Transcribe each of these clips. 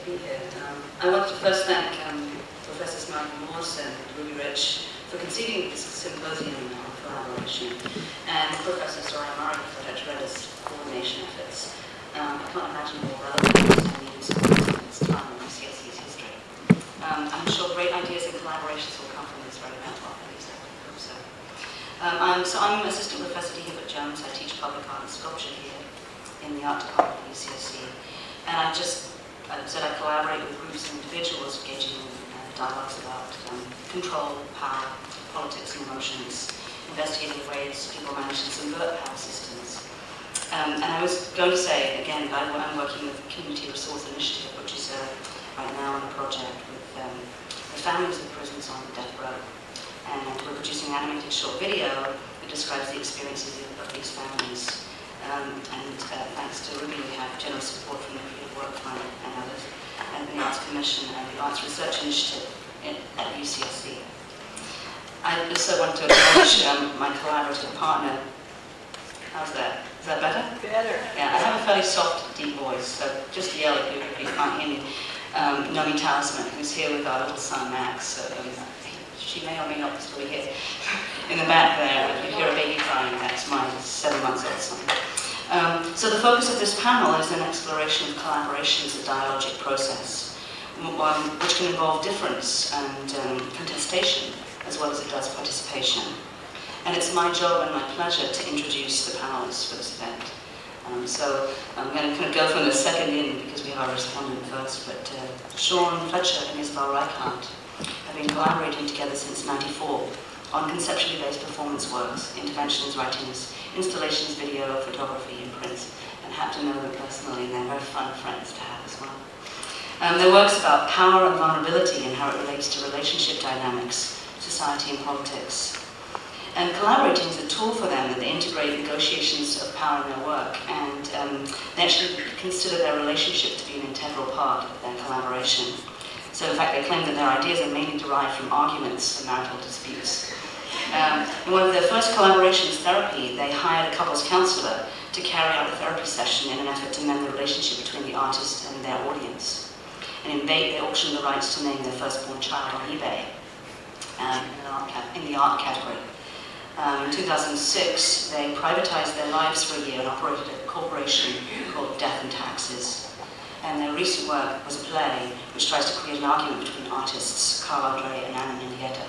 be here. I want to first thank Professors Martin Morse and Ruby Rich for conceiving this symposium on collaboration, and Professor Soraya Murray for her tremendous coordination efforts. I can't imagine more relevant and needed support in this time in UCSC's history. I'm sure great ideas and collaborations will come from this very event. At least I hope so. I'm Assistant Professor D. Hibbert Jones. I teach public art and sculpture here in the art department at UCSC. And I said I collaborate with groups and individuals engaging in dialogues about control, power, politics, and emotions, investigating ways people manage to subvert power systems. And I was going to say, again, that I'm working with Community Resource Initiative, which is right now on a project with the families of prisoners on death row. And we're producing an animated short video that describes the experiences of these families. Thanks to Ruby, we have generous support from the Creative Work Fund and others, and the Arts Commission and the Arts Research Initiative at UCSC. I also want to acknowledge my collaborative partner. How's that? Is that better? Better. Yeah, I have a fairly soft, deep voice, so just yell if you can't hear me. Nomi Talisman, who's here with our little son Max. So, she may or may not still be here. In the back there, if you hear a baby crying, that's my 7-month-old son. So the focus of this panel is an exploration of collaboration as a dialogic process, which can involve difference and contestation, as well as it does participation. And it's my job and my pleasure to introduce the panelists for this event. So I'm going to kind of go from the second in, because we are responding first, but Sharon, Fletcher, and Isabel Reichert have been collaborating together since '94 on conceptually based performance works, interventions, writings, installations, video, photography, and prints, and have to know them personally, and they're very fun friends to have as well. Their work's about power and vulnerability and how it relates to relationship dynamics, society and politics. And collaborating is a tool for them that they integrate negotiations of power in their work, and they actually consider their relationship to be an integral part of their collaboration. So in fact, they claim that their ideas are mainly derived from arguments and marital disputes. In one of their first collaborations, therapy, they hired a couples counselor to carry out a therapy session in an effort to mend the relationship between the artist and their audience. And in Bait, they auctioned the rights to name their firstborn child on eBay in the art category. In 2006, they privatized their lives for a year and operated a corporation called Death and Taxes. And their recent work was a play which tries to create an argument between artists Carl Andre and Anna Mendieta.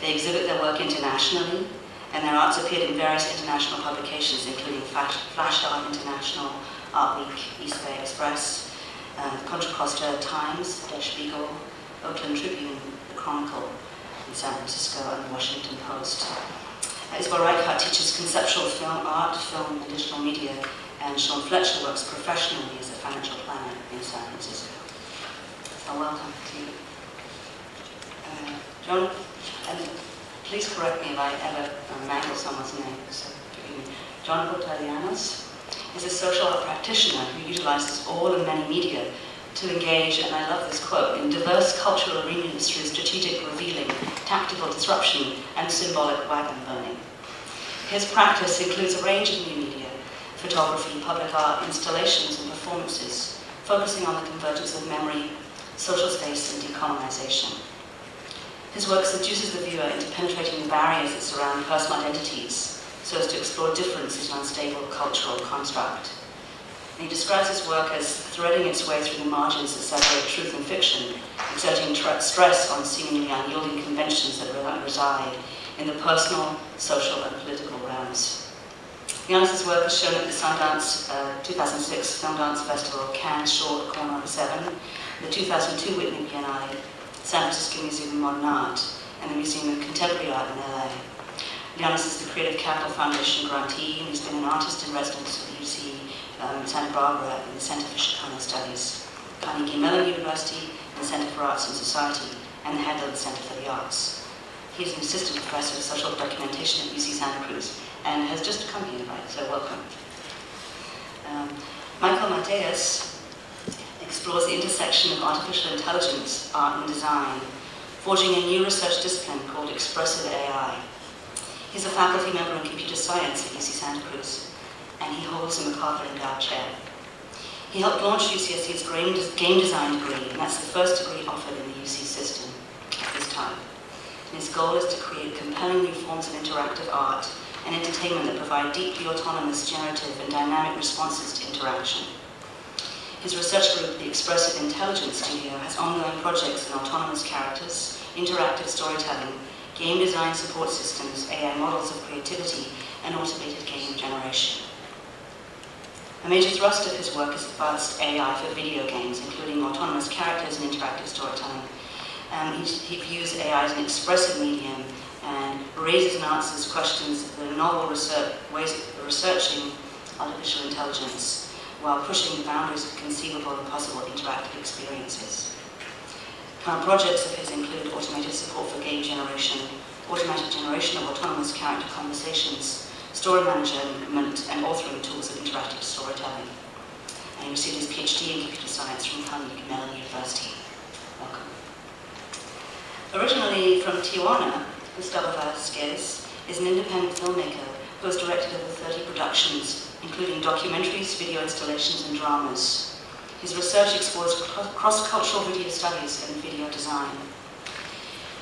They exhibit their work internationally, and their arts appeared in various international publications, including Flash Art International, Art Week, East Bay Express, Contra Costa Times, Der Spiegel, Oakland Tribune, The Chronicle, in San Francisco, and the Washington Post. Isabel Reichert teaches conceptual film art, film, and digital media, and Sean Fletcher works professionally as a financial planner in San Francisco. So welcome to you. John, and please correct me if I ever mangle someone's name. So, Joto Leanos is a social art practitioner who utilizes all and many media to engage, and I love this quote, in diverse cultural arenas through strategic revealing, tactical disruption, and symbolic wagon burning. His practice includes a range of new media, photography, public art, installations, and performances, focusing on the convergence of memory, social space, and decolonization. His work seduces the viewer into penetrating the barriers that surround personal identities, so as to explore difference as an unstable cultural construct. And he describes his work as threading its way through the margins that separate truth and fiction, exerting stress on seemingly unyielding conventions that reside in the personal, social, and political realms. Leanos' work is shown at the Sundance 2006 Sundance Festival, Cannes Short Corner 7, the 2002 Whitney Biennale, San Francisco Museum of Modern Art, and the Museum of Contemporary Art in LA. Leanos is the Creative Capital Foundation grantee, and he's been an artist in residence at UC Santa Barbara in the Center for Chicano Studies, Carnegie Mellon University, and the Center for Arts and Society, and the head of the Center for the Arts. He's an assistant professor of social documentation at UC Santa Cruz, and has just come here, right? So welcome. Michael Mateas explores the intersection of artificial intelligence, art, and design, forging a new research discipline called expressive AI. He's a faculty member in computer science at UC Santa Cruz, and he holds a MacArthur Endowed Chair. He helped launch UCSC's game design degree, and that's the first degree offered in the UC system at this time. And his goal is to create compelling new forms of interactive art and entertainment that provide deeply autonomous, generative, and dynamic responses to interaction. His research group, the Expressive Intelligence Studio, has ongoing projects in autonomous characters, interactive storytelling, game design support systems, AI models of creativity, and automated game generation. A major thrust of his work is advanced AI for video games, including autonomous characters and interactive storytelling. He views AI as an expressive medium and raises and answers questions of the novel ways of researching artificial intelligence while pushing the boundaries of conceivable and possible interactive experiences. Current projects of his include automated support for game generation, automatic generation of autonomous character conversations, story management, and authoring tools of interactive storytelling. And he received his PhD in computer science from Carnegie Mellon University. Welcome. Originally from Tijuana, Gustavo Vasquez is an independent filmmaker who has directed over 30 productions, including documentaries, video installations, and dramas. His research explores cross-cultural video studies and video design.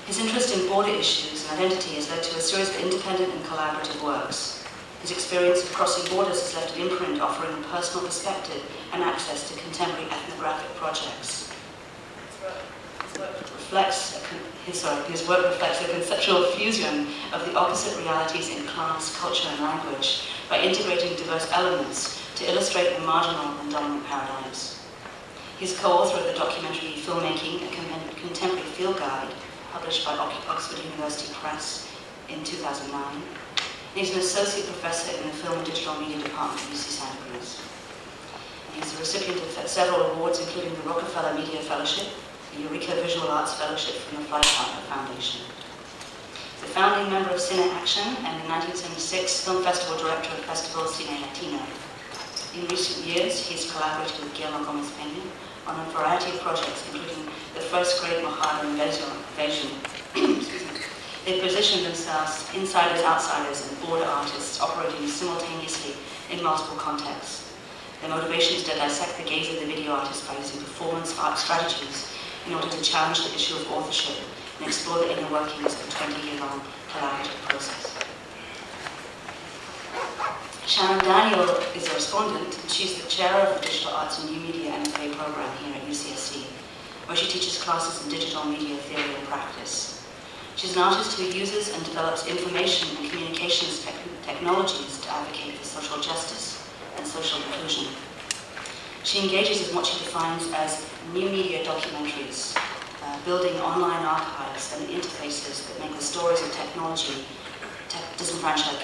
His interest in border issues and identity has led to a series of independent and collaborative works. His experience of crossing borders has left an imprint offering a personal perspective and access to contemporary ethnographic projects. His work reflects a conceptual fusion of the opposite realities in class, culture, and language by integrating diverse elements to illustrate the marginal and dominant paradigms. He's co-author of the documentary Filmmaking, a Contemporary Field Guide, published by Oxford University Press in 2009. He's an associate professor in the Film and Digital Media Department at UC Santa Cruz. And he's the recipient of several awards, including the Rockefeller Media Fellowship, the Eureka Visual Arts Fellowship from the Fly Partner Foundation. The founding member of Cine Action and the 1976 Film Festival Director of Festival Cine Latino. In recent years, he's collaborated with Guillermo Gomez Peña on a variety of projects, including the first Great Mojave Invasion. They position themselves insiders, outsiders, and border artists operating simultaneously in multiple contexts. Their motivation is to dissect the gaze of the video artist by using performance art strategies in order to challenge the issue of authorship and explore the inner workings of a 20-year-long collaborative process. Sharon Daniel is a respondent, and she's the chair of the Digital Arts and New Media MFA program here at UCSC, where she teaches classes in digital media theory and practice. She's an artist who uses and develops information and communications technologies to advocate for social justice and social inclusion. She engages in what she defines as new media documentaries, building online archives and interfaces that make the stories of technologically disenfranchised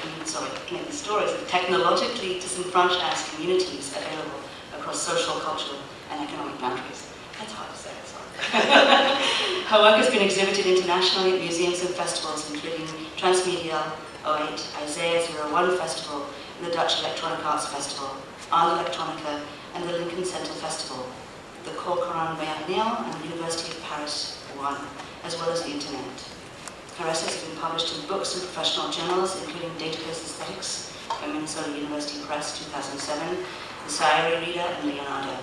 communities available across social, cultural, and economic boundaries. That's hard to say, sorry. Her work has been exhibited internationally at museums and festivals, including Transmedia 08, Isaiah 01 Festival, the Dutch Electronic Arts Festival, Art Electronica, and the Lincoln Center Festival, the Corcoran Biennial, and the University of Paris 1, as well as the Internet. Her essays have been published in books and professional journals, including Database Aesthetics by Minnesota University Press 2007, the Sayre Reader, and Leonardo.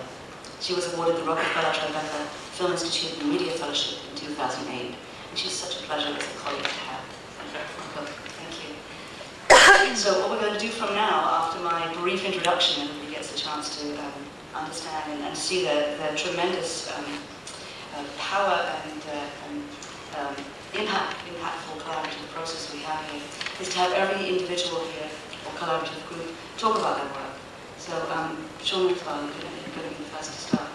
She was awarded the Rockefeller Tribeca Film Institute and Media Fellowship in 2008, and she's such a pleasure as a colleague to have. Thank you. So what we're going to do from now, after my brief introduction, everybody gets a chance to understand and see the tremendous power and impactful collaborative process we have here, is to have every individual here or collaborative group talk about their work. So Sean, you're going to be the first to start.